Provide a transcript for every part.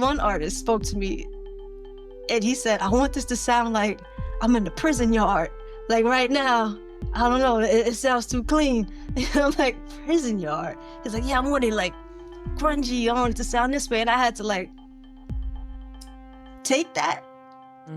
One artist spoke to me and he said, I want this to sound like I'm in the prison yard. Like right now, I don't know, it sounds too clean. And I'm like, prison yard? He's like, yeah, I want it like grungy. I want it to sound this way. And I had to like take that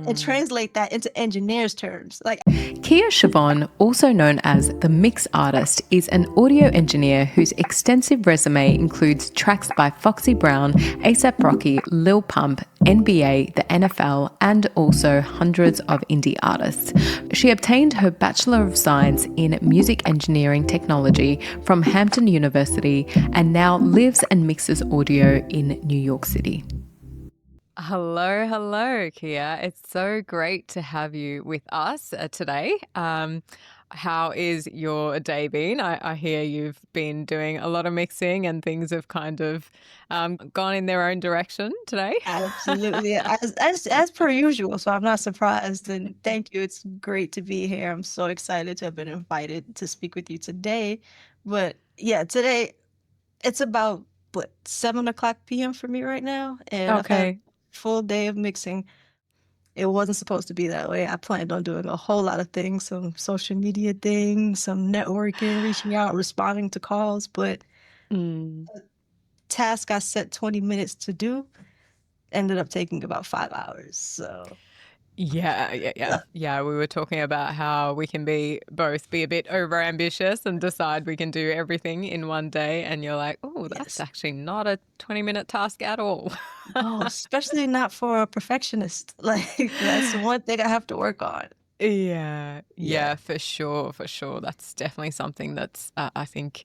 and translate that into engineer's terms. Like, Kia Shavon, also known as the Mix Artist, is an audio engineer whose extensive resume includes tracks by Foxy Brown, A$AP Rocky, Lil Pump, NBA, the NFL, and also hundreds of indie artists. She obtained her Bachelor of Science in Music Engineering Technology from Hampton University and now lives and mixes audio in New York City. Hello, Kia. It's so great to have you with us today. How is your day been? I hear you've been doing a lot of mixing and things have kind of gone in their own direction today. absolutely, as per usual. So I'm not surprised. And thank you. It's great to be here. I'm so excited to have been invited to speak with you today. But yeah, today it's about what 7 o'clock p.m. for me right now, and I've had a Okay. full day of mixing. It wasn't supposed to be that way. I planned on doing a whole lot of things, some social media things, some networking, reaching out, responding to calls, but Mm. task I set 20 minutes to do ended up taking about 5 hours. So Yeah. We were talking about how we can both be a bit over ambitious and decide we can do everything in one day. And you're like, oh, that's yes. actually not a 20-minute task at all. Oh, especially not for a perfectionist. Like that's one thing I have to work on. Yeah. Yeah, for sure. That's definitely something that's, I think,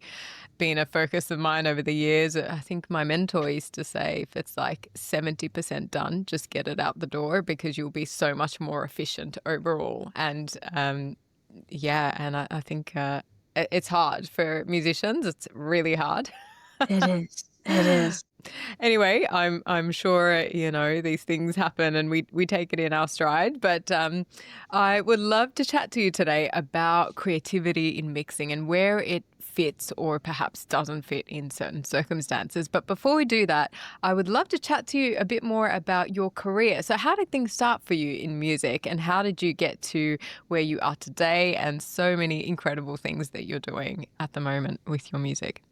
been a focus of mine over the years. I think my mentor used to say, if it's like 70% done, just get it out the door because you'll be so much more efficient overall. And I think it's hard for musicians. It's really hard. It is. It is. Anyway, I'm sure these things happen and we take it in our stride. But I would love to chat to you today about creativity in mixing and where it fits or perhaps doesn't fit in certain circumstances. But before we do that, I would love to chat to you a bit more about your career. So how did things start for you in music and how did you get to where you are today and so many incredible things that you're doing at the moment with your music?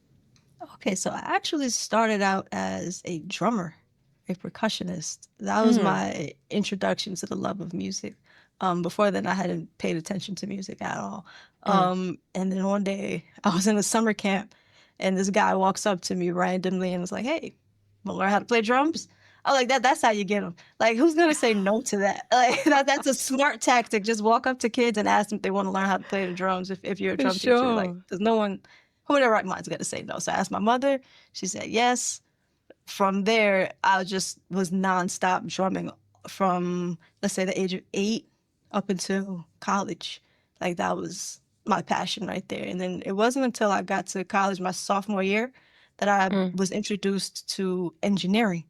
Okay, so I actually started out as a drummer, a percussionist. That was Mm, my introduction to the love of music. Before then, I hadn't paid attention to music at all. mm. And then one day, I was in a summer camp, and this guy walks up to me randomly and was like, "Hey, wanna learn how to play drums?" I was like, That's how you get them. Like, who's gonna say no to that? Like, that's a smart tactic. Just walk up to kids and ask them if they want to learn how to play the drums. If you're a For drum teacher, like, sure. there's no one who in their right mind's gonna say no. So I asked my mother. She said yes. From there, I just was nonstop drumming from, let's say, the age of 8 up until college. Like that was my passion right there. And then it wasn't until I got to college my sophomore year that I Mm, was introduced to engineering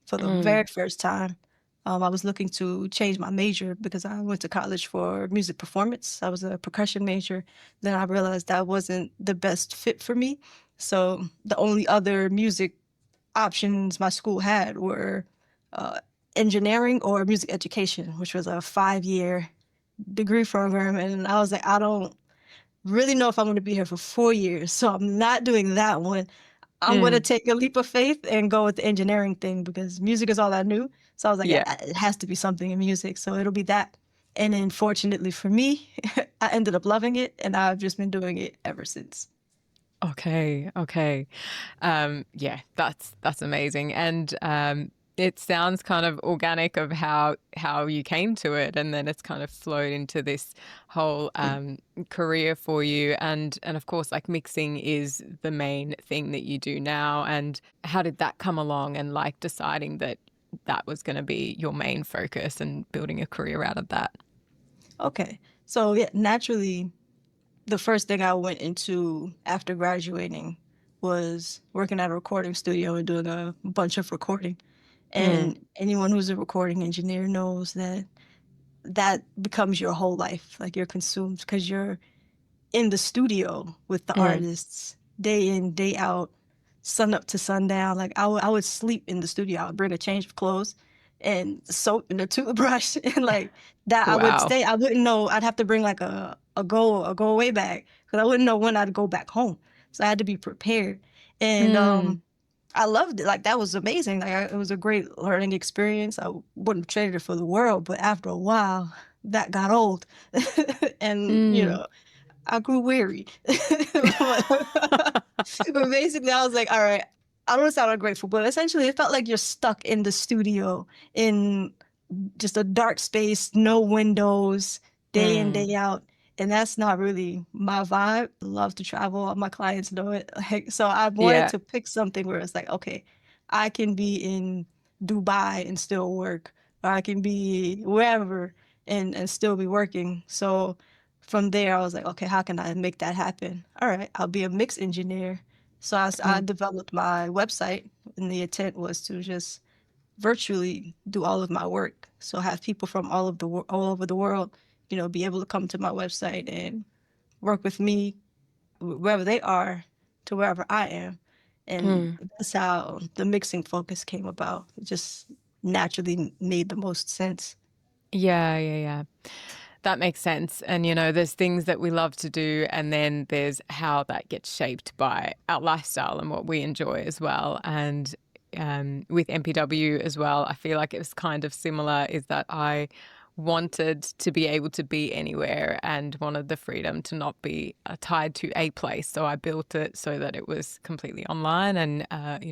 for the mm. very first time. I was looking to change my major because I went to college for music performance. I was a percussion major. Then I realized that wasn't the best fit for me. So the only other music options my school had were uh, engineering or music education, which was a 5-year degree program. And I was like, I don't really know if I'm going to be here for 4 years. So I'm not doing that one. I'm going to Mm. take a leap of faith and go with the engineering thing because music is all I knew. So I was like, Yeah. it has to be something in music. So it'll be that. And then fortunately for me, I ended up loving it and I've just been doing it ever since. Okay. Yeah, that's amazing. And it sounds kind of organic of how you came to it, and then it's kind of flowed into this whole career for you. And of course, like mixing is the main thing that you do now. And how did that come along? And like deciding that that was going to be your main focus and building a career out of that. Okay. So yeah, naturally, the first thing I went into after graduating was working at a recording studio and doing a bunch of recording. Mm, And anyone who's a recording engineer knows that that becomes your whole life. Like you're consumed because you're in the studio with the mm, artists day in, day out. sun up to sundown. Like I would sleep in the studio. I would bring a change of clothes and soap and a toothbrush and like that I would Wow. stay. I wouldn't know. I'd have to bring like a go away bag because I wouldn't know when I'd go back home. So I had to be prepared. And Mm, I loved it. Like that was amazing. It was a great learning experience. I wouldn't have traded it for the world, but after a while, that got old, and mm. I grew weary. But basically, I was like, all right, I don't sound ungrateful, but essentially, it felt like you're stuck in the studio in just a dark space, no windows, day in, day Mm. out. And that's not really my vibe. I love to travel. All my clients know it. Like, so I wanted Yeah. to pick something where it's like, okay, I can be in Dubai and still work, or I can be wherever and still be working. So from there, I was like, okay, how can I make that happen? All right, I'll be a mix engineer. So I Mm. developed my website, and the intent was to just virtually do all of my work. So have people from all over the world, be able to come to my website and work with me wherever they are to wherever I am. And Mm. that's how the mixing focus came about. It just naturally made the most sense. Yeah, yeah, yeah. That makes sense. And, there's things that we love to do, and then there's how that gets shaped by our lifestyle and what we enjoy as well. And with MPW as well, I feel like it was kind of similar, is that I wanted to be able to be anywhere and wanted the freedom to not be tied to a place. So I built it so that it was completely online, and,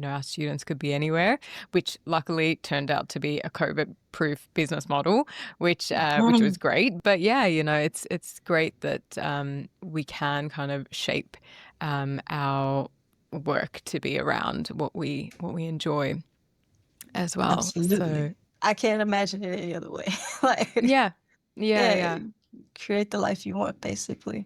our students could be anywhere, which luckily turned out to be a COVID proof business model, which was great. But yeah, it's great that we can kind of shape our work to be around what we enjoy as well. So Absolutely. I can't imagine it any other way. Like, yeah, yeah, yeah, yeah. create the life you want, basically.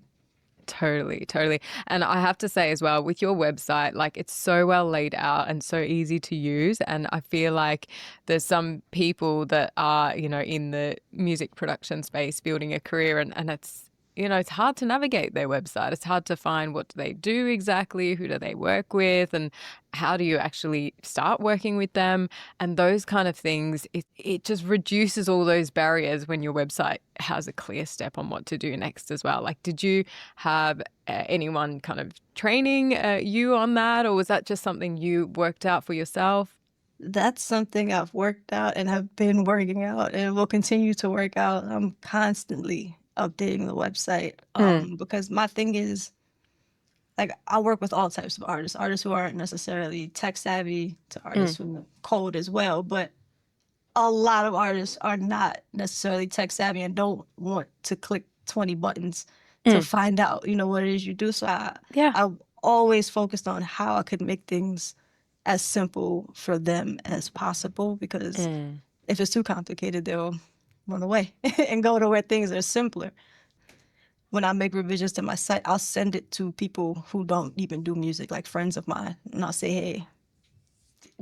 Totally, totally. And I have to say as well, with your website, like it's so well laid out and so easy to use. And I feel like there's some people that are, in the music production space building a career, and it's hard to navigate their website. It's hard to find what do they do exactly, who do they work with, and how do you actually start working with them, and those kind of things. It just reduces all those barriers when your website has a clear step on what to do next as well. Like, did you have anyone kind of training you on that, or was that just something you worked out for yourself? That's something I've worked out and have been working out and will continue to work out. I'm constantly updating the website Mm, because my thing is like I work with all types of artists who aren't necessarily tech savvy to mm, artists who code as well, but a lot of artists are not necessarily tech savvy and don't want to click 20 buttons to mm. find out, what it is you do. So Yeah. I always focused on how I could make things as simple for them as possible because Mm. if it's too complicated, they'll run away and go to where things are simpler. When I make revisions to my site, I'll send it to people who don't even do music, like friends of mine, and I'll say, hey,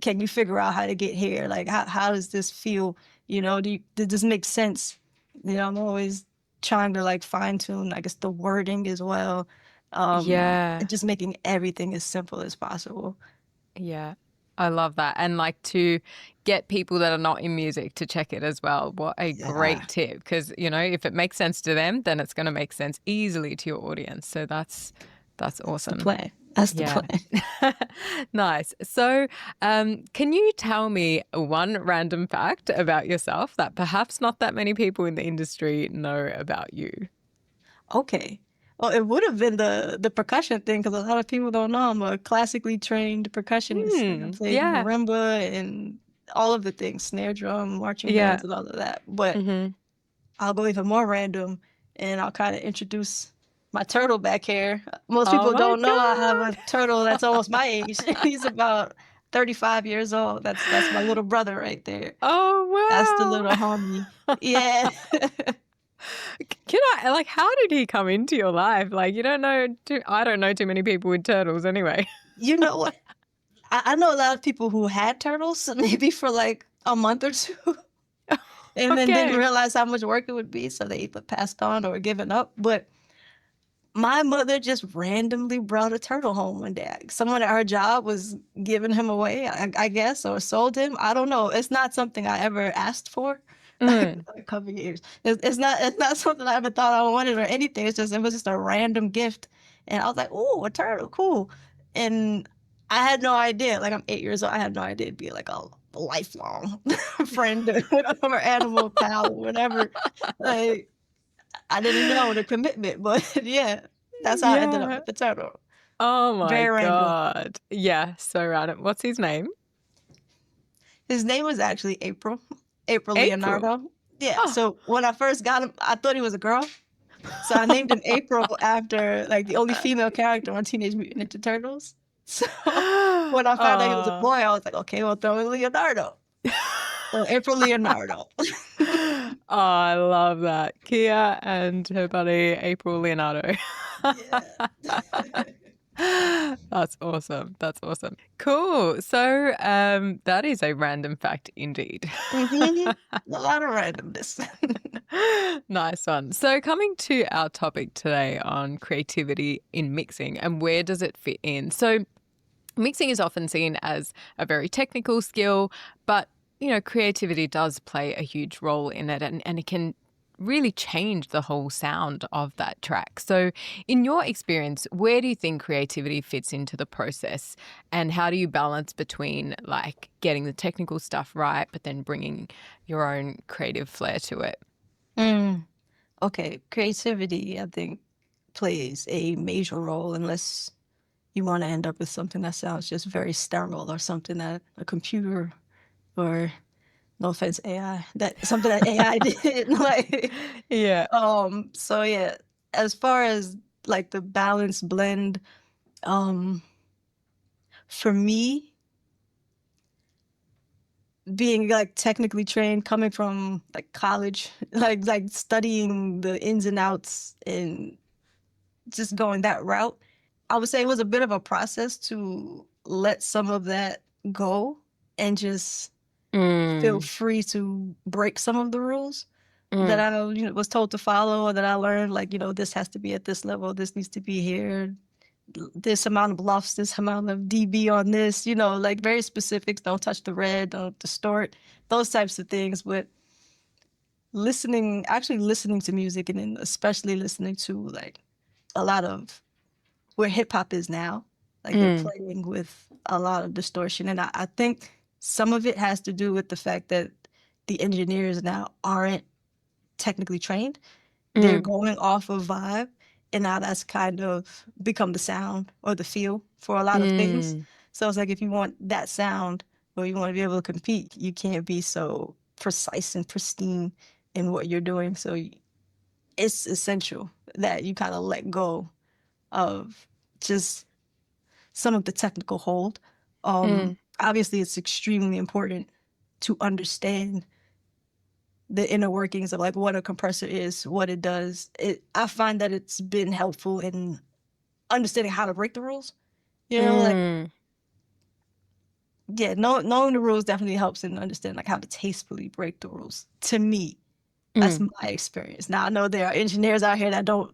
can you figure out how to get here? Like, how does this feel? Does this make sense? I'm always trying to like fine tune, I guess, the wording as well, and Yeah. just making everything as simple as possible. Yeah. I love that. And like to get people that are not in music to check it as well. What a Yeah, great tip. Because, if it makes sense to them, then it's going to make sense easily to your audience. So that's that's the awesome. plan. That's the Yeah. plan. Nice. So, can you tell me one random fact about yourself that perhaps not that many people in the industry know about you? Okay. Well, it would have been the percussion thing because a lot of people don't know I'm a classically trained percussionist. Like I played Yeah. marimba and all of the things, snare drum, marching Yeah. bands, and all of that. But Hmm. I'll go even more random and I'll kind of introduce my turtle back here. Most Oh people my don't know I have a God. turtle that's almost my age. He's about 35 years old. That's my little brother right there. That's the Oh, little homie. wow. Yeah. Can I, like, how did he come into your life? Like, you don't know, I don't know too many people with turtles anyway. You know what? I know a lot of people who had turtles maybe for like a month or two and then didn't Okay. realize how much work it would be. So they either passed on or given up. But My mother just randomly brought a turtle home one day. Someone at her job was giving him away, I guess, or sold him. I don't know. It's not something I ever asked for. Mm. A couple years. It's not something I ever thought I wanted or anything. It was just a random gift, and I was like, "Oh, a turtle, cool." And I had no idea. Like I'm 8 years old. I had no idea it'd be like a lifelong friend or animal pal or whatever. Like I didn't know the commitment, but yeah, that's how I ended up Yeah. with the turtle. Oh my Very random. God. Yeah, so random. What's his name? His name was actually April, April April. Leonardo. Yeah. Oh. So when I first got him, I thought he was a girl. So I named him April after like the only female character on Teenage Mutant Ninja Turtles. So when I found out he was a Oh. boy, I was like, okay, well, throw in Leonardo. So April Leonardo. Oh, I love that. Kia and her buddy April Leonardo. Yeah. That's awesome. That's awesome. Cool. So, that is a random fact indeed. Hmm. A lot of randomness. Nice one. So, coming to our topic today on creativity in mixing and where does it fit in? So, mixing is often seen as a very technical skill, but creativity does play a huge role in it, and it can really change the whole sound of that track. So, in your experience, where do you think creativity fits into the process, and how do you balance between like getting the technical stuff right, but then bringing your own creative flair to it? Mm. Okay, creativity, I think, plays a major role unless you want to end up with something that sounds just very sterile or something that a computer or no offense AI that something that AI did like Yeah. so yeah, as far as like the balance blend, um for me, being like technically trained coming from like college, like studying the ins and outs and just going that route, I would say it was a bit of a process to let some of that go and just feel Mm, free to break some of the rules that mm, I was told to follow or that I learned, like, this has to be at this level, this needs to be here, this amount of lofts, this amount of dB on this, like very specifics, don't touch the red, don't distort, those types of things. But actually listening to music and then especially listening to like a lot of where hip hop is now. Like they're mm, playing with a lot of distortion. And I think some of it has to do with the fact that the engineers now aren't technically trained. They're mm, going off of vibe. And now that's kind of become the sound or the feel for a lot of things. mm, So it's like if you want that sound or you want to be able to compete, you can't be so precise and pristine in what you're doing. So it's essential that you kind of let go of just some of the technical hold. mm, Obviously, it's extremely important to understand the inner workings of like what a compressor is, what it does. I find that it's been helpful in understanding how to break the rules. Like mm, yeah, knowing the rules definitely helps in understanding like how to tastefully break the rules. To me, that's mm. my experience. Now I know there are engineers out here that don't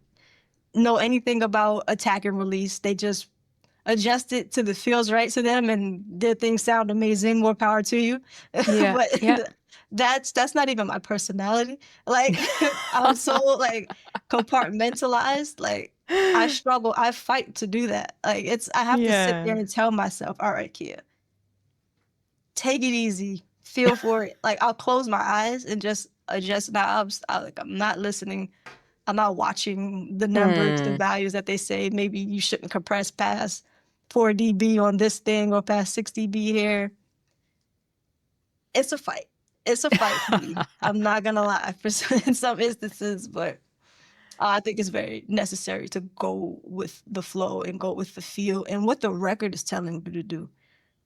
know anything about attack and release. They just adjust it to the feels right to them and their things sound amazing, more power to you. Yeah, But yeah. that's not even my personality. Like I'm so like compartmentalized. Like I struggle, I fight to do that. Like I have to sit there Yeah. and tell myself, all right, Kia, take it easy, feel for it. Like I'll close my eyes and just adjust knobs. I'm not listening. I'm not watching the numbers, the Mm, values that they say. Maybe you shouldn't compress past 4 dB on this thing or past 6 dB here. It's a fight. It's a fight for me. I'm not gonna lie for in some instances, but I think it's very necessary to go with the flow and go with the feel and what the record is telling you to do.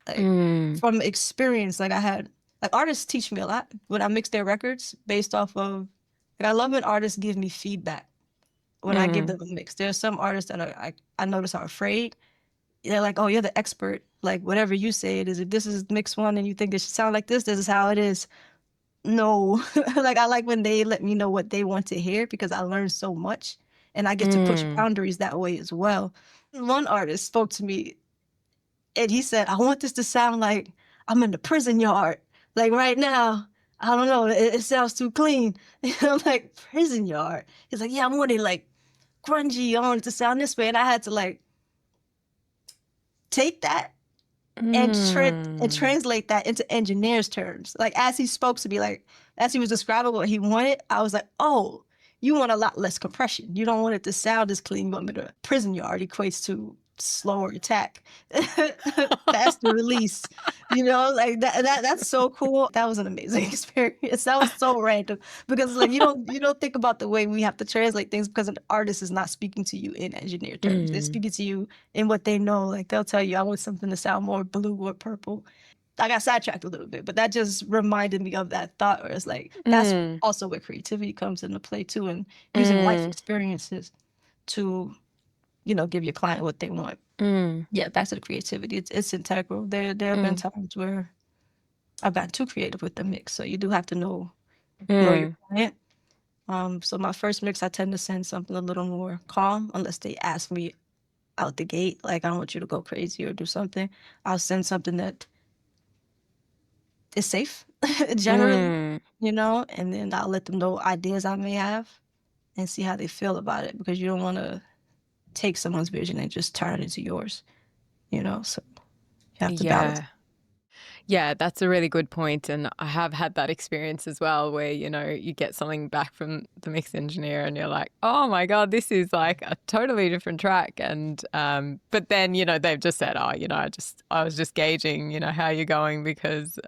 Like mm, from experience, like I had like artists teach me a lot when I mix their records based off of like I love when artists give me feedback when I give mm. them a mix. There's some artists that I notice are afraid. They're like, "Oh, you're the expert. Like whatever you say it is. If this is mix one and you think this should sound like this is how it is." No, like I like when they let me know what they want to hear because I learn so much, and I get to push Mm. boundaries that way as well. One artist spoke to me and he said, I want this to sound like I'm in the prison yard. Like right now, I don't know, it sounds too clean. And I'm like, prison yard? He's like, yeah, I want it like grungy. I want it to sound this way. And I had to like take that and Mm. translate that into engineer's terms. Like as he spoke to me, like as he was describing what he wanted, I was like, oh, you want a lot less compression. You don't want it to sound as clean. You want me to prison yard equates to slower attack, faster release. Like that's so cool. That was an amazing experience. That was so random because like you don't think about the way we have to translate things because an artist is not speaking to you in engineer terms. They're Mm. speaking to you in what they know. Like they'll tell you, I want something to sound more blue or purple. I got sidetracked a little bit, but that just reminded me of that thought where it's like that's Mm. also where creativity comes into play too, and using life Mm. experiences to give your client what they want. Mm. Yeah, back to the creativity. It's integral. There have been Mm. times where I've gotten too creative with the mix, so you do have to know your Mm. client. So my first mix, I tend to send something a little more calm, unless they ask me out the gate, like I don't want you to go crazy or do something. I'll send something that is safe, generally, Mm. and then I'll let them know ideas I may have and see how they feel about it because you don't want to take someone's vision and just turn it into yours. So you have to balance. Yeah. Yeah, that's a really good point, and I have had that experience as well where, you get something back from the mix engineer and you're like, "Oh my god, this is like a totally different track." And but then, they've just said, "Oh, I was just gauging, how you're going because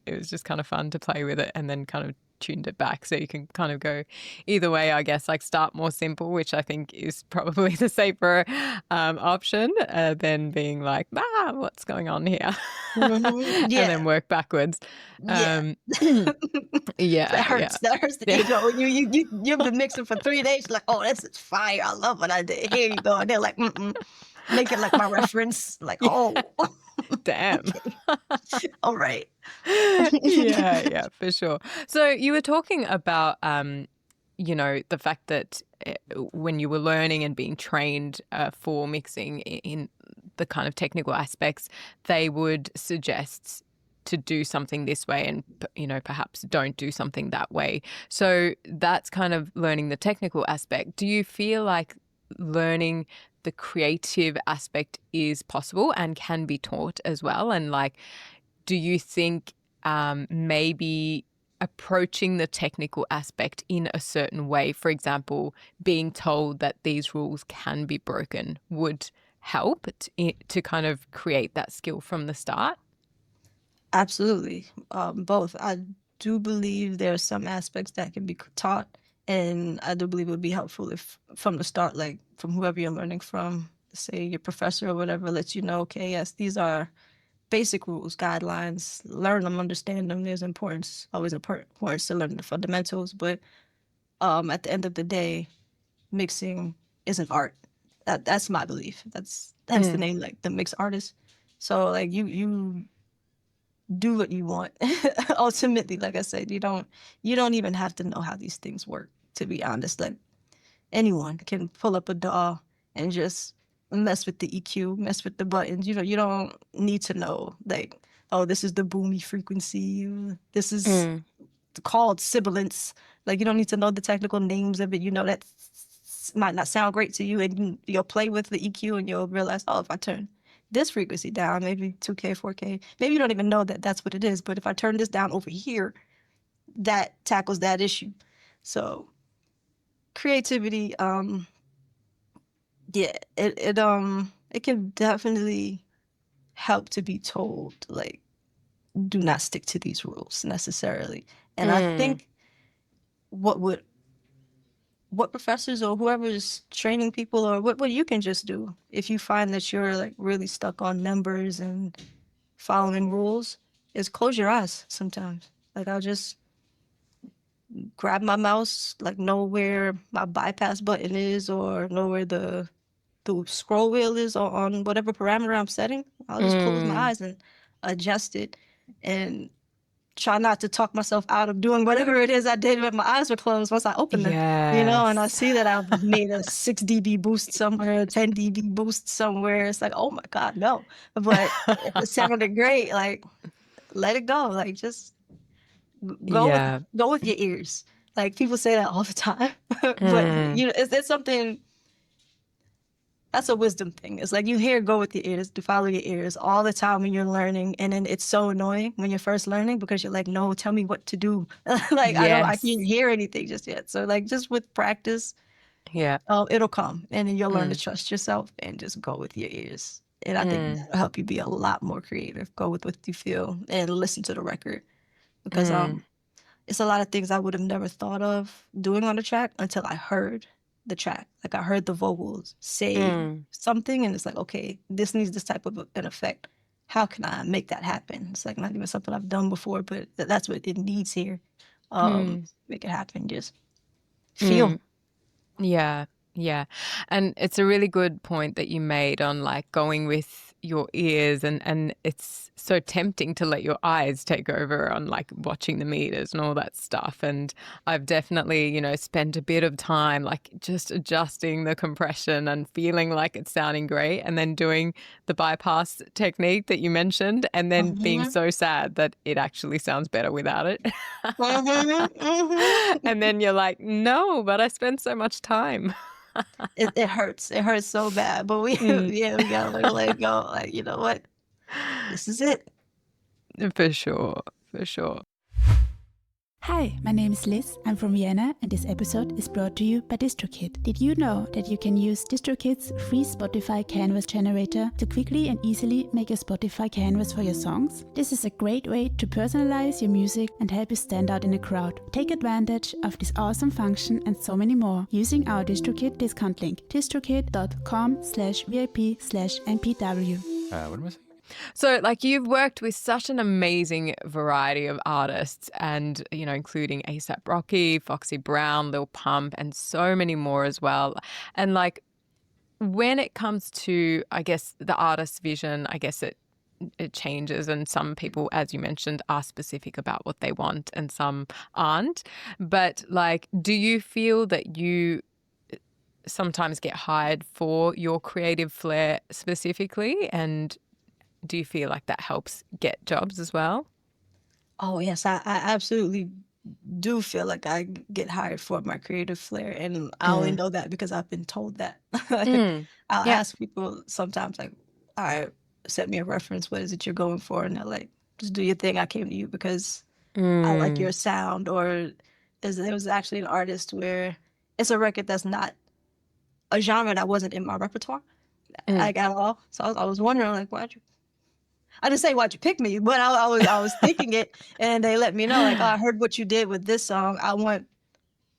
it was just kind of fun to play with it," and then kind of tuned it back so you can kind of go either way, I guess, like start more simple, which I think is probably the safer option than being like, what's going on here? And Yeah, then work backwards. yeah. Um, yeah, That yeah. hurts. That hurts the Yeah. ego. You've been mixing for 3 days. You're like, oh, this is fire. I love what I did. Here you go. And they're like, make it like my reference. Like, Yeah. oh, Damn. okay, all right. Yeah, yeah, for sure. So you were talking about, the fact that when you were learning and being trained for mixing in the kind of technical aspects, they would suggest to do something this way and, perhaps don't do something that way. So that's kind of learning the technical aspect. Do you feel like learning the creative aspect is possible and can be taught as well? And like, do you think maybe approaching the technical aspect in a certain way, for example, being told that these rules can be broken, would help to kind of create that skill from the start? Absolutely. Both. I do believe there are some aspects that can be taught, and I do believe it would be helpful if from the start, like from whoever you're learning from, say your professor or whatever, lets you know, okay, yes, these are basic rules, guidelines. Learn them, understand them. There's always importance to learn the fundamentals, but at the end of the day, mixing is an art. That's my belief. That's hence the Mm. name, like the mix artist. So like you do what you want. Ultimately, like I said, you don't even have to know how these things work, to be honest. Like anyone can pull up a DAW and just mess with the EQ, mess with the buttons. You don't need to know like, oh, this is the boomy frequency. This is Mm. called sibilance. Like you don't need to know the technical names of it. That might not sound great to you, and you'll play with the EQ and you'll realize, oh, if I turn this frequency down, maybe 2K, 4K, maybe you don't even know that that's what it is. But if I turn this down over here, that tackles that issue. So creativity, yeah, it can definitely help to be told like do not stick to these rules necessarily. And I Mm. think what would what professors or whoever's training people or what you can just do if you find that you're like really stuck on numbers and following rules is close your eyes sometimes. Like I'll just grab my mouse, like know where my bypass button is or know where the scroll wheel is on whatever parameter I'm setting. I'll just close my Mm. eyes and adjust it and try not to talk myself out of doing whatever it is I did when my eyes were closed once I opened them, and I Yes. see that I've made a 6 dB boost somewhere, a 10 dB boost somewhere. It's like, oh my God, no. But if it sounded great, like, let it go. Like, just go with Yeah. go with your ears. Like, people say that all the time, but Mm. it's something that's a wisdom thing. It's like you hear go with your ears, to follow your ears all the time when you're learning. And then it's so annoying when you're first learning because you're like, no, tell me what to do. Like, I can't Yes. hear anything just yet. So like just with practice, Yeah. it'll come and then you'll learn to Mm. trust yourself and just go with your ears. And I think Mm. that'll help you be a lot more creative. Go with what you feel and listen to the record because Mm. it's a lot of things I would have never thought of doing on the track until I heard the track. Like I heard the vocals say Mm. something and it's like, okay, this needs this type of an effect. How can I make that happen? It's like not even something I've done before, but that's what it needs here. Mm. Make it happen. Just feel. Mm. Yeah, yeah. And it's a really good point that you made on like going with your ears and it's so tempting to let your eyes take over on like watching the meters and all that stuff. And I've definitely, spent a bit of time like just adjusting the compression and feeling like it's sounding great and then doing the bypass technique that you mentioned and then being Mm-hmm. so sad that it actually sounds better without it. Mm-hmm. Mm-hmm. And then you're like, no, but I spent so much time. It hurts. It hurts so bad. But we Mm, yeah, we gotta learn to let it go. Like, you know what? This is it. for sure, for sure. Hi, my name is Liz. I'm from Vienna, and this episode is brought to you by DistroKid. Did you know that you can use DistroKid's free Spotify canvas generator to quickly and easily make a Spotify canvas for your songs? This is a great way to personalize your music and help you stand out in a crowd. Take advantage of this awesome function and so many more using our DistroKid discount link, distrokid.com/VIP/MPW. What am I saying? So, like, you've worked with such an amazing variety of artists and, including ASAP Rocky, Foxy Brown, Lil Pump, and so many more as well. And, like, when it comes to, I guess, the artist's vision, I guess it changes. And some people, as you mentioned, are specific about what they want and some aren't. But, like, do you feel that you sometimes get hired for your creative flair specifically? And do you feel like that helps get jobs as well? Oh yes, I absolutely do feel like I get hired for my creative flair, and I only Mm. know that because I've been told that. Like, Mm. I'll Yeah. ask people sometimes, like, "All right, send me a reference. What is it you're going for?" And they're like, "Just do your thing. I came to you because I like Mm. your sound." Or there was actually an artist where it's a record that's not a genre that wasn't in my repertoire, Mm. like at all. So I was wondering, like, I didn't say why'd you pick me, but I was thinking it, and they let me know, like, "Oh, I heard what you did with this song. I want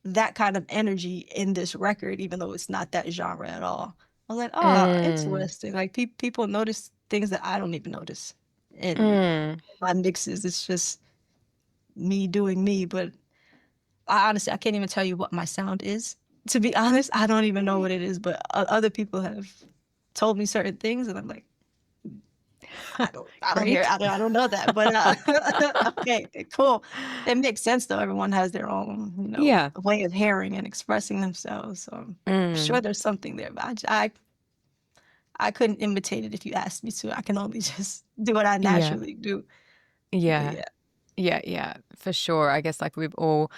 that kind of energy in this record, even though it's not that genre at all." I was like, "Oh, Mm. interesting." Like, people notice things that I don't even notice in Mm. my mixes. It's just me doing me, but I honestly I can't even tell you what my sound is. To be honest, I don't even know what it is, but other people have told me certain things, and I'm like, I don't hear Great. I don't know that, but okay, cool. It makes sense though. Everyone has their own, Yeah. way of hearing and expressing themselves. So I'm sure Mm. there's something there, but I couldn't imitate it if you asked me to. I can only just do what I Yeah. naturally do. But Yeah. yeah, Yeah, yeah, for sure. I guess like we've all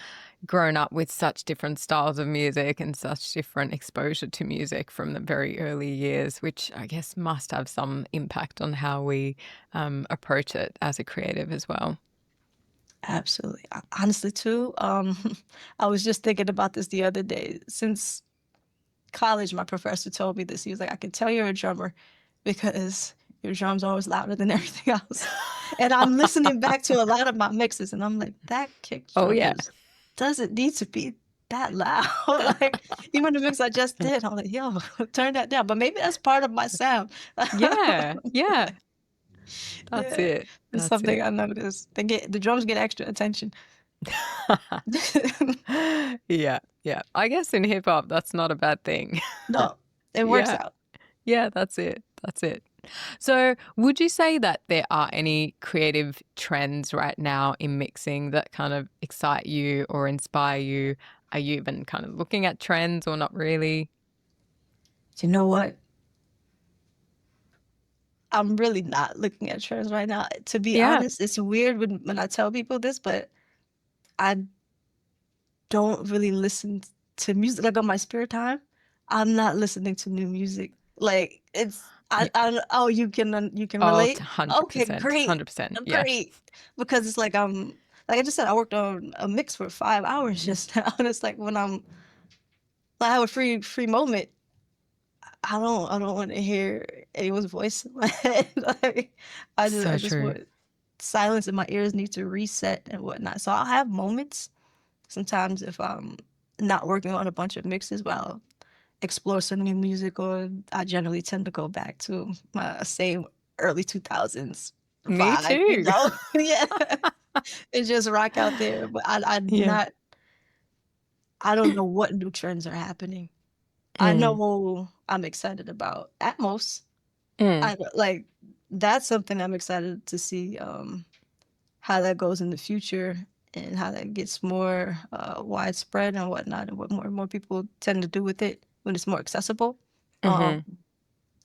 grown up with such different styles of music and such different exposure to music from the very early years, which I guess must have some impact on how we approach it as a creative as well. absolutely. Honestly, too. I was just thinking about this the other day. Since college, my professor told me this. He was like, "I can tell you're a drummer because your drums are always louder than everything else." And I'm listening back to a lot of my mixes, and I'm like, that kick Oh, drum yeah. doesn't need to be that loud. Like, even the mix I just did, I'm like, yo, turn that down. But maybe that's part of my sound. Yeah, yeah, that's Yeah, it. it's That's something it. I noticed. The drums get extra attention. Yeah, yeah. I guess in hip hop, that's not a bad thing. No, it works Yeah, out. yeah, that's it. That's it. So would you say that there are any creative trends right now in mixing that kind of excite you or inspire you? Are you even kind of looking at trends or not really? You know what? I'm really not looking at trends right now. To be Yeah. honest, it's weird when I tell people this, but I don't really listen to music. Like on my spare time, I'm not listening to new music. Like it's Yeah. oh, you can Oh, relate? Okay, 100%. great. 100%. Yeah. Great. Because it's like like I just said, I worked on a mix for 5 hours just now. And it's like when I have a free moment, I don't want to hear anyone's voice in my head. Like I So just true. want silence, and my ears need to reset and whatnot. So I'll have moments sometimes if I'm not working on a bunch of mixes, but I'll explore some new music, or I generally tend to go back to my same early 2000s Me vibe, you too. know? Yeah. And just rock out there. But Yeah. I don't know what new trends are happening. I Mm. know I'm excited about Atmos. Mm. I like that's something I'm excited to see how that goes in the future and how that gets more widespread and whatnot, and what more and more people tend to do with it when it's more accessible. Um, Mhm.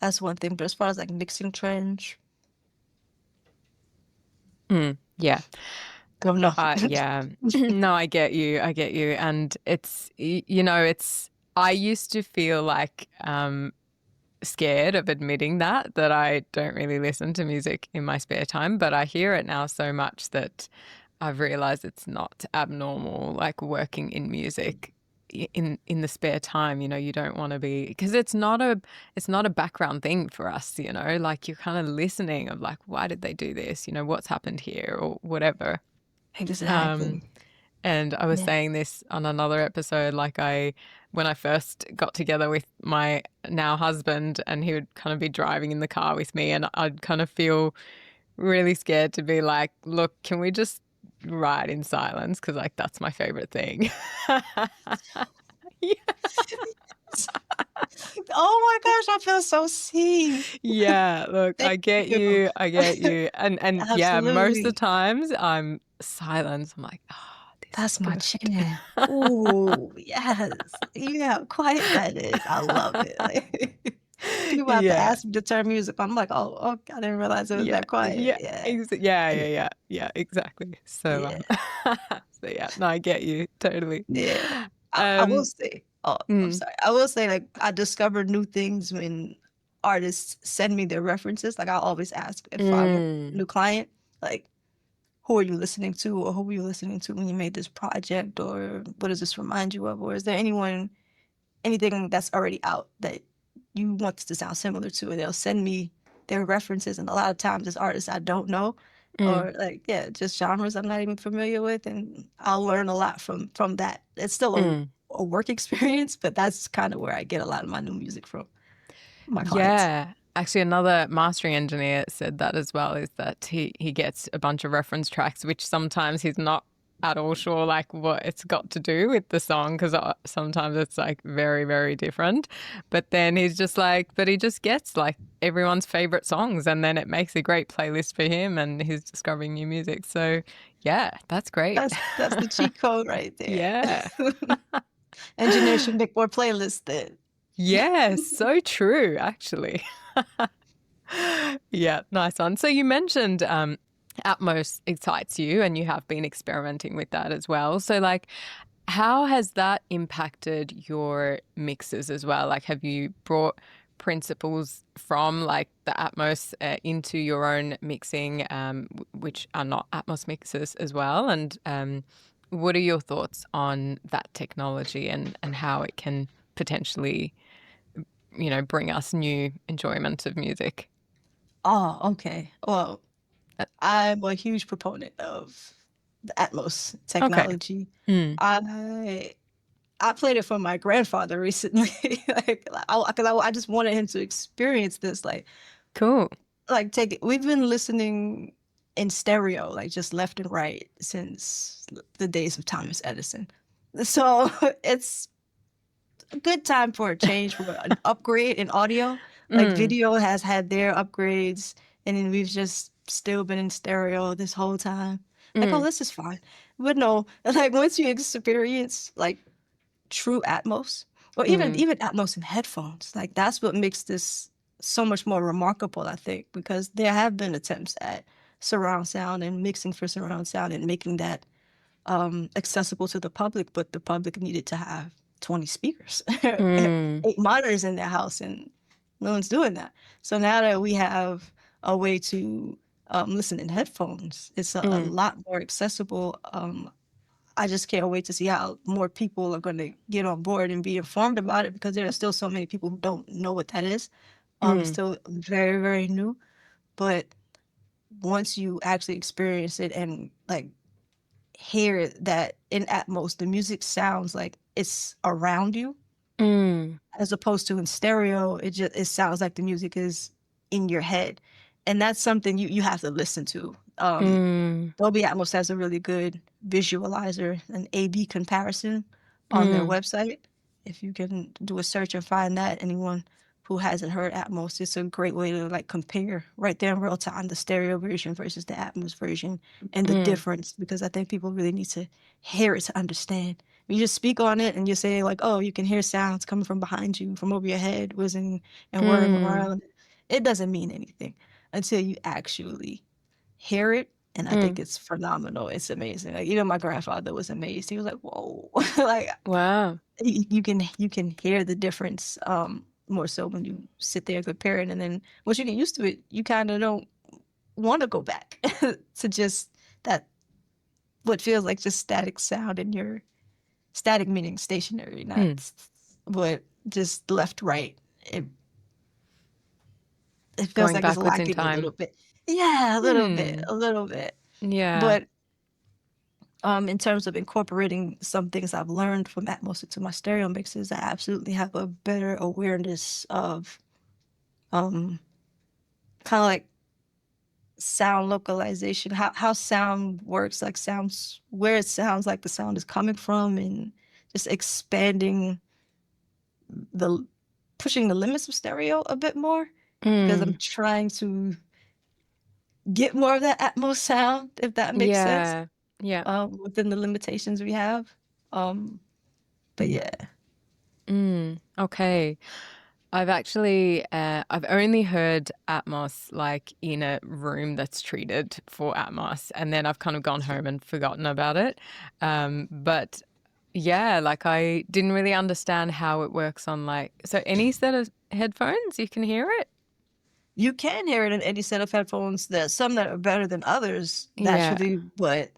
that's one thing. But as far as like mixing trends, Mm. Yeah. don't know. Yeah. No, I get you. I get you. And it's, it's, I used to feel like scared of admitting that I don't really listen to music in my spare time, but I hear it now so much that I've realized it's not abnormal, like working in music in the spare time. You don't want to be, because it's not a background thing for us, like you're kind of listening of like, why did they do this, what's happened here or whatever. um Exactly. and I was Yeah. saying this on another episode, like when I first got together with my now husband, and he would kind of be driving in the car with me, and I'd kind of feel really scared to be like, look, can we just ride in silence? Because like that's my favorite thing. Yeah. Oh my gosh, I feel so seen. Yeah, look, Thank I get you. you. I get you. And yeah, most of the Absolutely. times I'm silent. I'm like, this is That's my perfect. jam. Ooh, yes. Yeah, how quiet that is. I love it. Like, people have to Yeah. ask me to turn music on. I'm like, oh, I didn't realize it was Yeah, that quiet. yeah, Yeah. yeah, And yeah, yeah, yeah, exactly. So, yeah, so yeah, no, I get you totally. yeah. I will Um, say, oh, I'm mm, sorry. I will say, like, I discover new things when artists send me their references. Like, I always ask if I work with a mm, new client, like, who are you listening to, or who were you listening to when you made this project, or what does this remind you of, or is there anything that's already out that you want this to sound similar to? And they'll send me their references, and a lot of times it's artists I don't know, mm, or like, yeah, just genres I'm not even familiar with, and I'll learn a lot from that. It's still mm. a work experience, but that's kind of where I get a lot of my new music from, my clients. Yeah. Actually, another mastering engineer said that as well, is that he gets a bunch of reference tracks, which sometimes he's not at all sure like what it's got to do with the song, because sometimes it's like very, very different. But then he's just like, but he just gets like everyone's favorite songs, and then it makes a great playlist for him, and he's discovering new music. So yeah, that's great. That's the cheat code right there. Yeah. Engineers should make more playlists then. Yes, so true, actually. Yeah, nice one. So you mentioned Atmos excites you, and you have been experimenting with that as well. So, like, how has that impacted your mixes as well? Like, have you brought principles from like the Atmos into your own mixing, which are not Atmos mixes as well? And what are your thoughts on that technology, and how it can potentially, bring us new enjoyment of music? Oh, okay. Well, Uh, I'm a huge proponent of the Atmos Okay. technology. Mm. I I played it for my grandfather recently, like, I just wanted him to experience this, Cool. take it. We've been listening in stereo, like just left and right, since the days of Thomas Edison. So it's a good time for a change, for an upgrade in audio. Like Mm, video has had their upgrades, and then we've just still been in stereo this whole time. Like, oh, mm, this is fine. But no, like once you experience like true Atmos, or even mm, even Atmos in headphones, like that's what makes this so much more remarkable, I think, because there have been attempts at surround sound and mixing for surround sound and making that accessible to the public, but the public needed to have 20 speakers, mm, 8 monitors in their house, and no one's doing that. So now that we have a way to listen in headphones, it's a mm, lot more accessible. I just can't wait to see how more people are going to get on board and be informed about it, because there are still so many people who don't know what that is. It's mm, still very, very new. But once you actually experience it and like hear that in Atmos, the music sounds like it's around you, mm, as opposed to in stereo, it sounds like the music is in your head, and that's something you have to listen to. mm, Dolby Atmos has a really good visualizer, an A/B comparison on their mm, website. If you can do a search and find that, anyone who hasn't heard Atmos, it's a great way to like compare right there in real time the stereo version versus the Atmos version and the mm, difference, because I think people really need to hear it to understand. When you just speak on it and you say like, oh, you can hear sounds coming from behind you, from over your head, whizzing and whirring mm, around, it doesn't mean anything until you actually hear it. And I think mm. it's phenomenal. It's amazing. Like even my grandfather was amazed. He was like, "Whoa!" Like Wow. you can hear the difference more so when you sit there and compare it. And then once you get used to it, you kind of don't want to go back to just that what feels like just static sound in your static, meaning stationary, not Mm. but just left right. It feels Going like it's backwards in lacking a little time. bit. Yeah, a little bit, Hmm. a little bit. Yeah. But in terms of incorporating some things I've learned from Atmos into my stereo mixes, I absolutely have a better awareness of um, kind of like sound localization, how sound works, like sounds, where it sounds like the sound is coming from, and just expanding the, pushing the limits of stereo a bit more, because I'm Mm. trying to get more of that Atmos sound, if that makes sense, Yeah. Yeah. within the limitations we have. Um, but yeah. Okay. I've only heard Atmos like in a room that's treated for Atmos, and then I've kind of gone home and forgotten about it. But yeah, like I didn't really understand how it works on like, so any set of headphones, you can hear it? You can hear it in any set of headphones. There's some that are better than others, Yeah. naturally, but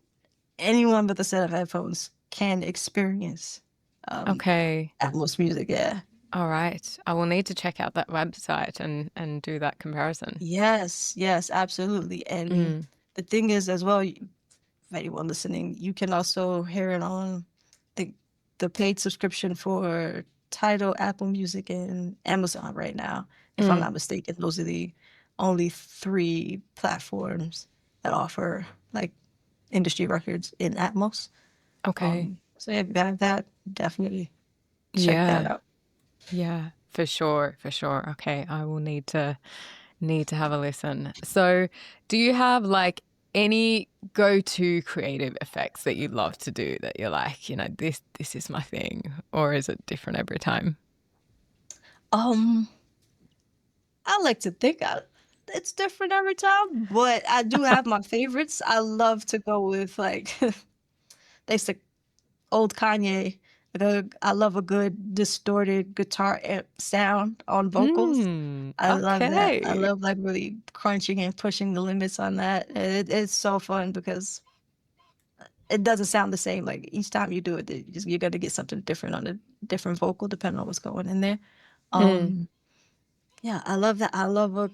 anyone with a set of headphones can experience um, Okay. Atmos music. Yeah. All right. I will need to check out that website and do that comparison. Yes. Yes. Absolutely. And Mm. the thing is, as well, for anyone listening, you can also hear it on the the paid subscription for Tidal, Apple Music, and Amazon right now. If I'm Mm. not mistaken, those are the only three platforms that offer like industry records in Atmos. Okay. So yeah, if you have that, definitely check that Yeah. out. Yeah, for sure, for sure. Okay, I will need to have a listen. So, do you have like any go-to creative effects that you love to do that you're like, this is my thing, or is it different every time? Um, I like to think it's different every time, but I do have my favorites. I love to go with like they say old Kanye. I love a good distorted guitar amp sound on vocals. I love that. I Okay. love like really crunching and pushing the limits on that. It's so fun because it doesn't sound the same. Like each time you do it, you're gonna get something different on a different vocal depending on what's going in there. Mm. Um, yeah, I love that. I love a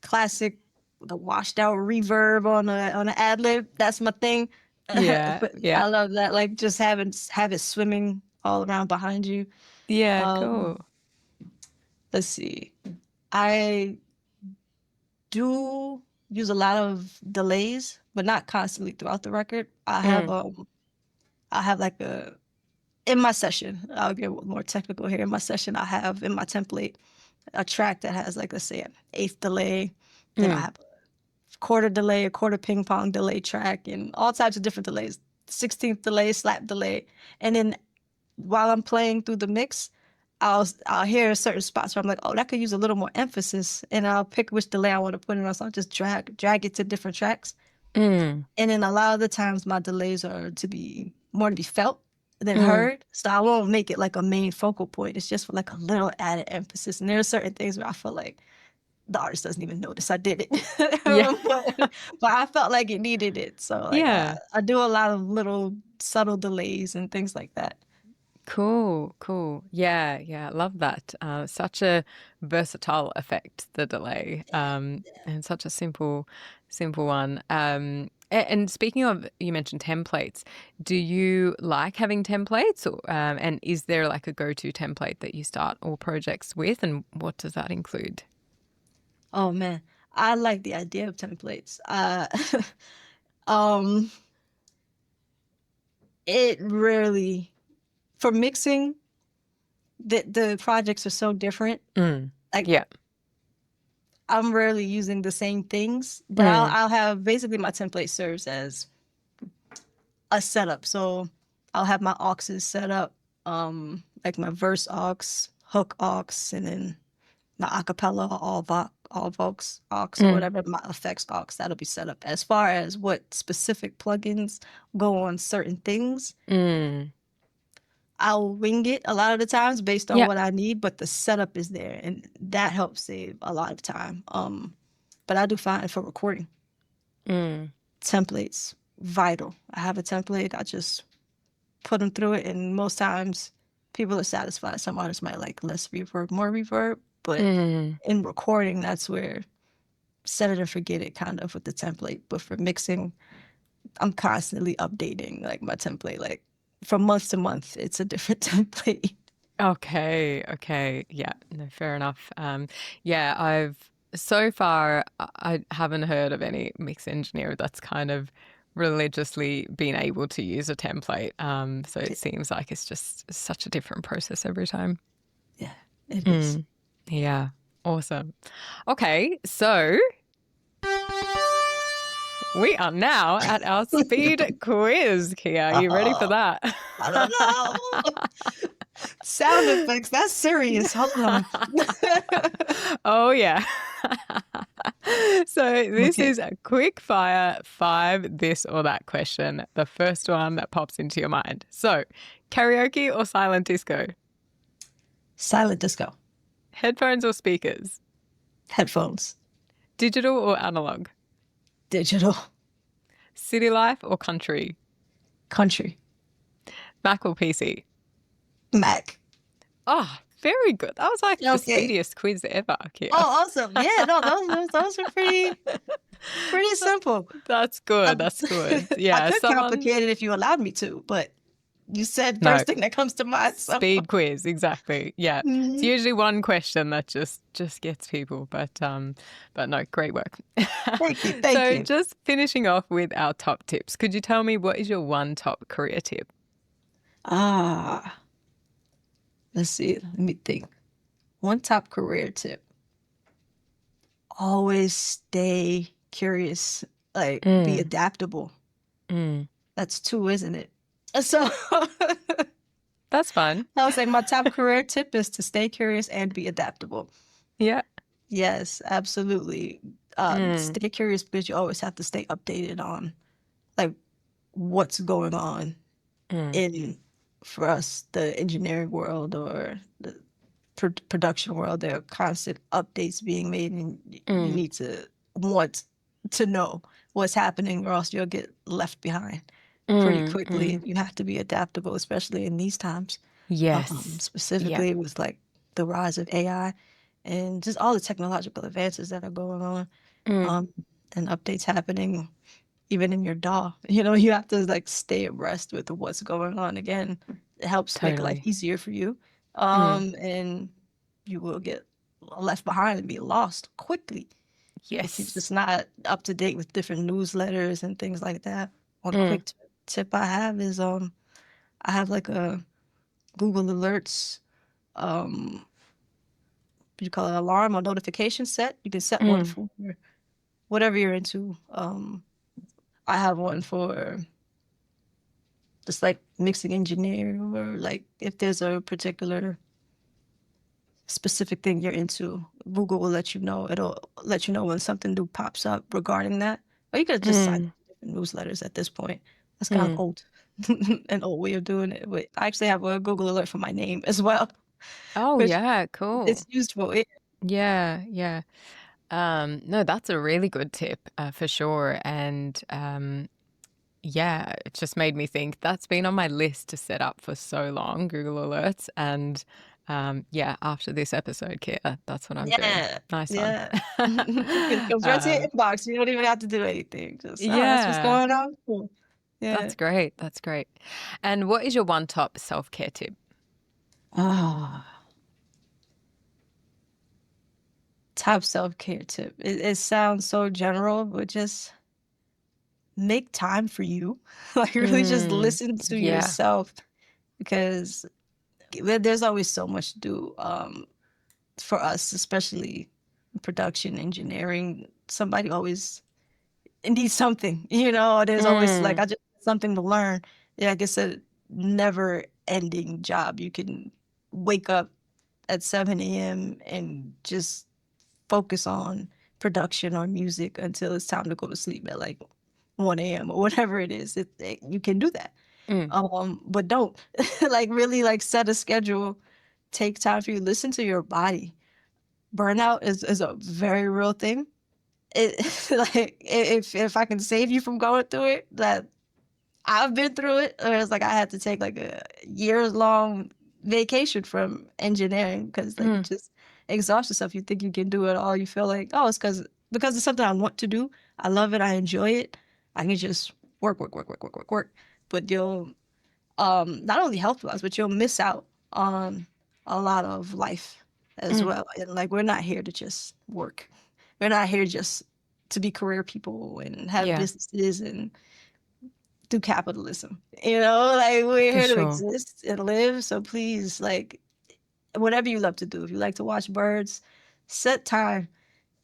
classic, the washed out reverb on an ad lib. That's my thing. Yeah, But yeah. I love that. Like just have it swimming all around behind you. Yeah, Um, cool. let's see. I do use a lot of delays, but not constantly throughout the record. Mm. I have like in my session, I'll get more technical here. In my session, I have in my template a track that has like, let's say, an eighth delay, then I Mm. have a quarter delay, a quarter ping pong delay track, and all types of different delays. 16th delay, slap delay, and then while I'm playing through the mix, I'll hear certain spots where I'm like, oh, that could use a little more emphasis, and I'll pick which delay I want to put in on. So I'll just drag it to different tracks. Mm. And then a lot of the times my delays are to be more to be felt than Mm. heard. So I won't make it like a main focal point. It's just for like a little added emphasis. And there are certain things where I feel like the artist doesn't even notice I did it. Yeah. but I felt like it needed it. So like Yeah. I do a lot of little subtle delays and things like that. Cool, cool. Yeah, yeah, love that. Such a versatile effect, the delay, and such a simple one. And speaking of, you mentioned templates. Do you like having templates, or, and is there like a go-to template that you start all projects with, and what does that include? Oh man, I like the idea of templates. Um, it rarely for mixing. The projects are so different. Mm. Like Yeah. I'm rarely using the same things, but Mm. I'll have basically my template serves as a setup. So I'll have my auxes set up, like my verse aux, hook aux, and then my acapella, all vox aux, or Mm. whatever, my effects aux. That'll be set up. As far as what specific plugins go on certain things, Mm. I'll wing it a lot of the times based on Yeah. what I need, but the setup is there, and that helps save a lot of time. But I do find for recording, Mm. templates vital. I have a template. I just put them through it, and most times people are satisfied. Some artists might like less reverb, more reverb, but Mm. in recording, that's where set it and forget it kind of with the template. But for mixing, I'm constantly updating like my template. Like from month to month, it's a different template. Okay, okay. Yeah, no, fair enough. Yeah, I've so far I haven't heard of any mix engineer that's kind of religiously been able to use a template. So it seems like it's just such a different process every time. Yeah, it is. Mm, yeah, awesome. Okay, so we are now at our speed quiz, Kia. Are you ready for Oh, that? I don't know. Sound effects. That's serious. Hold on. Oh, yeah. So this Okay. is a quick fire 5 this or that question. The first one that pops into your mind. So, karaoke or silent disco? Silent disco. Headphones or speakers? Headphones. Digital or analog? Digital. City life or country? Country. Mac or PC? Mac. Oh, very good. That was like the Okay. speediest quiz ever, Kia. Oh, awesome. Yeah, no, those are pretty simple. That's I, good. That's good. I Yeah, could someone. complicate it if you allowed me to, but you said No, first thing that comes to mind. So speed quiz, exactly. Yeah. It's Mhm. usually one question that just gets people, but no, great work. Thank you. Thank So you. just finishing off with our top tips. Could you tell me what is your one top career tip? Ah, let's see. Let me think. One top career tip. Always stay curious. Like be Mm, adaptable. mm. That's two, isn't it? So That's fun. I would say my top career tip is to stay curious and be adaptable. Yeah. Yes, absolutely. Mm, Stay curious because you always have to stay updated on like what's going on mm, in for us the engineering world or the production world. There are constant updates being made, and you mm, need to want to know what's happening, or else you'll get left behind pretty mm, quickly. mm. And you have to be adaptable, especially in these times. Yes. Yeah. Specifically with like the rise of AI and just all the technological advances that are going on, Mm, um, and updates happening even in your DAW. You know, you have to like stay abreast with what's going on. Again, it helps make life totally. easier for you, Mm. and you will get left behind and be lost quickly if you're Yes. just not up to date with different newsletters and things like that. One Mm. quick tip I have is I have like a Google Alerts um, you call it, alarm or notification set. You can set one Mm. for whatever you're into. I have one for just like mixing engineer, or like if there's a particular specific thing you're into, Google will let you know. It'll let you know when something new pops up regarding that. Or you could just sign up Mm. for different newsletters at this point. That's kind of Mm. old, an old way of doing it. But I actually have a Google alert for my name as well, Oh, which yeah, cool. it's used for it. Yeah, yeah. No, that's a really good tip, for sure. And yeah, it just made me think that's been on my list to set up for so long, Google Alerts. And yeah, after this episode, Kia, that's what I'm doing. Yeah, Nice one. yeah. It comes right to your Um, inbox. You don't even have to do anything. Just, oh, that's what's yeah, going on. Cool. Yeah. that's great. That's great. And what is your one top self-care tip? Ah, top self-care tip. It sounds so general, but just make time for you. Like really just Mm, listen to yeah. yourself, because there's always so much to do for us, especially production engineering. Somebody always needs something, there's always like Mm, I just something to learn. Yeah, like it's a never ending job. You can wake up at 7 a.m. and just focus on production or music until it's time to go to sleep at like 1 a.m. or whatever it is. You can do that. mm, But don't like really like set a schedule. Take time for you. Listen to your body. Burnout is a very real thing. It like if I can save you from going through it, that I've been through it. Or it's like I had to take like a years long vacation from engineering because like it mm, just exhausts yourself. You think you can do it all. You feel like, oh, it's because it's something I want to do. I love it. I enjoy it. I can just work, work, work, work, work, work, work. But you'll not only health wise, but you'll miss out on a lot of life as mm. well. And like we're not here to just work. We're not here just to be career people and have Yeah, businesses and do capitalism. Like we're for here to sure. exist and live. So please, like whatever you love to do. If you like to watch birds, set time.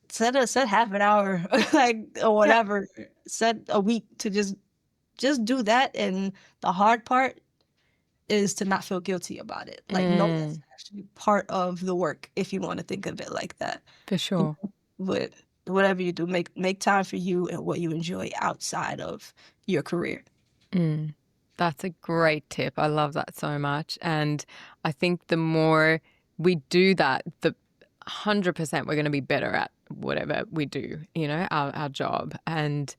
Set half an hour, like or Yeah. whatever. Set a week to just do that. And the hard part is to not feel guilty about it. Like, no, that's Mm, actually part of the work if you want to think of it like that. for sure. But whatever you do, make time for you and what you enjoy outside of your career. Mm. That's a great tip. I love that so much. And I think the more we do that, the 100% we're going to be better at whatever we do, our job. And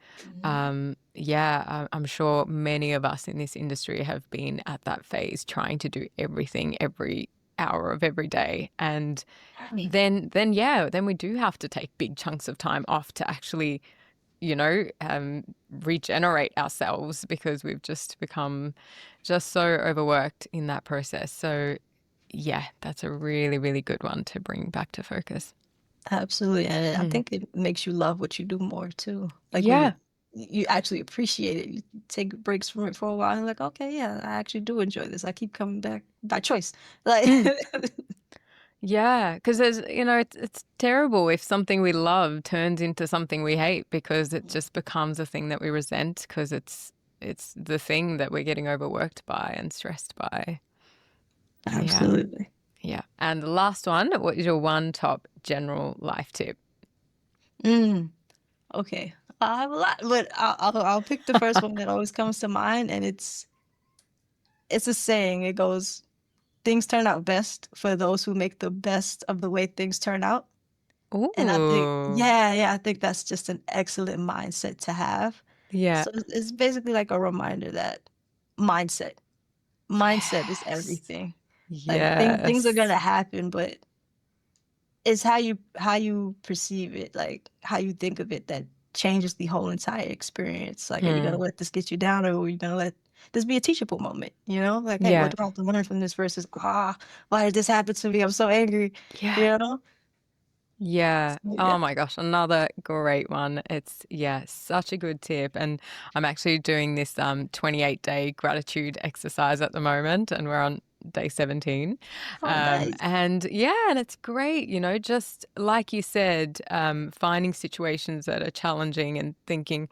yeah, I'm sure many of us in this industry have been at that phase trying to do everything every hour of every day. And then we do have to take big chunks of time off to actually regenerate ourselves because we've just become just so overworked in that process. So, yeah, that's a really, really good one to bring back to focus. Absolutely. And I Mm. think it makes you love what you do more too. Like when Yeah. you actually appreciate it, you take breaks from it for a while and like, okay, yeah, I actually do enjoy this. I keep coming back by choice. Like, Mm. Yeah, because it's terrible if something we love turns into something we hate because it just becomes a thing that we resent because it's the thing that we're getting overworked by and stressed by. Yeah. absolutely. Yeah. And the last one, what is your one top general life tip? Mm, okay. I have a lot, but I'll pick the first one that always comes to mind, and it's a saying. It goes, "Things turn out best for those who make the best of the way things turn out." And I think, Ooh. yeah, I think that's just an excellent mindset to have. Yeah. So it's basically like a reminder that mindset, mindset is Yes. everything. Like things are Yes. gonna happen, but it's how you perceive it, like how you think of it, that changes the whole entire experience. Like, are you gonna Hmm. let this get you down, or are you gonna let this be a teachable moment? Like, hey, what Yeah. do I have to learn from this versus why did this happen to me? I'm so angry. Yeah. You know? Yeah. So, yeah. Oh my gosh, another great one. It's yeah, such a good tip. And I'm actually doing this 28-day gratitude exercise at the moment and we're on day 17. Oh, nice. And it's great, just like you said, finding situations that are challenging and thinking,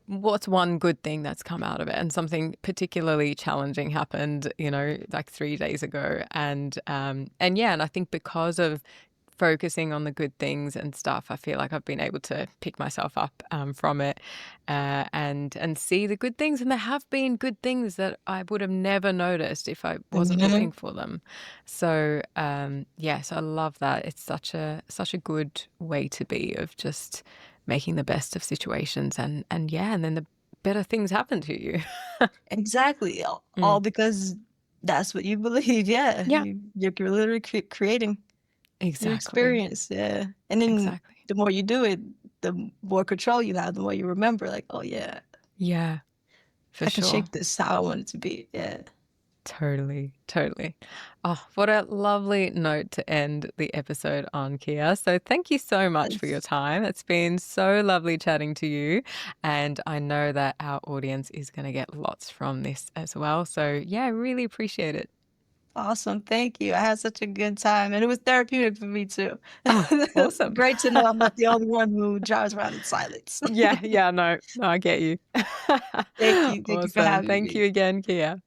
what's one good thing that's come out of it? And something particularly challenging happened, like 3 days ago. And I think because of focusing on the good things and stuff, I feel like I've been able to pick myself up from it and see the good things. And there have been good things that I would have never noticed if I wasn't looking for them. So yes, I love that. It's such a good way to be, of just making the best of situations, and then the better things happen to you. Exactly. All because that's what you believe. Yeah. Yeah. You're literally creating your Exactly. experience. Yeah. And then Exactly. the more you do it, the more control you have, the more you remember, like, oh, yeah, Yeah, for I can sure. shape this how I want it to be. Yeah. Totally. Oh, what a lovely note to end the episode on, Kia. So thank you so much for your time. It's been so lovely chatting to you. And I know that our audience is going to get lots from this as well. So yeah, I really appreciate it. Awesome. Thank you. I had such a good time. And it was therapeutic for me too. Oh, awesome. Great to know I'm not the only one who drives around in silence. Yeah, no, I get you. Thank you. Thank you for Awesome. having Thank me. you again, Kia.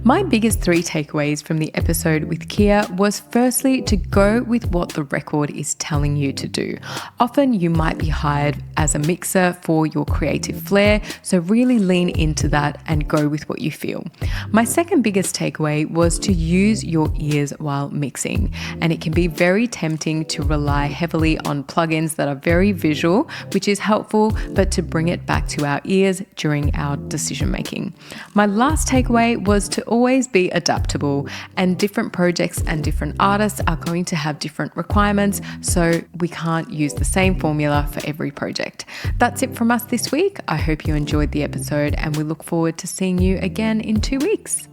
My biggest 3 takeaways from the episode with Kia was, firstly, to go with what the record is telling you to do. Often you might be hired as a mixer for your creative flair, so really lean into that and go with what you feel. My second biggest takeaway was to use your ears while mixing, and it can be very tempting to rely heavily on plugins that are very visual, which is helpful, but to bring it back to our ears during our decision making. My last takeaway was to always be adaptable, and different projects and different artists are going to have different requirements, so we can't use the same formula for every project. That's it from us this week. I hope you enjoyed the episode, and we look forward to seeing you again in 2 weeks.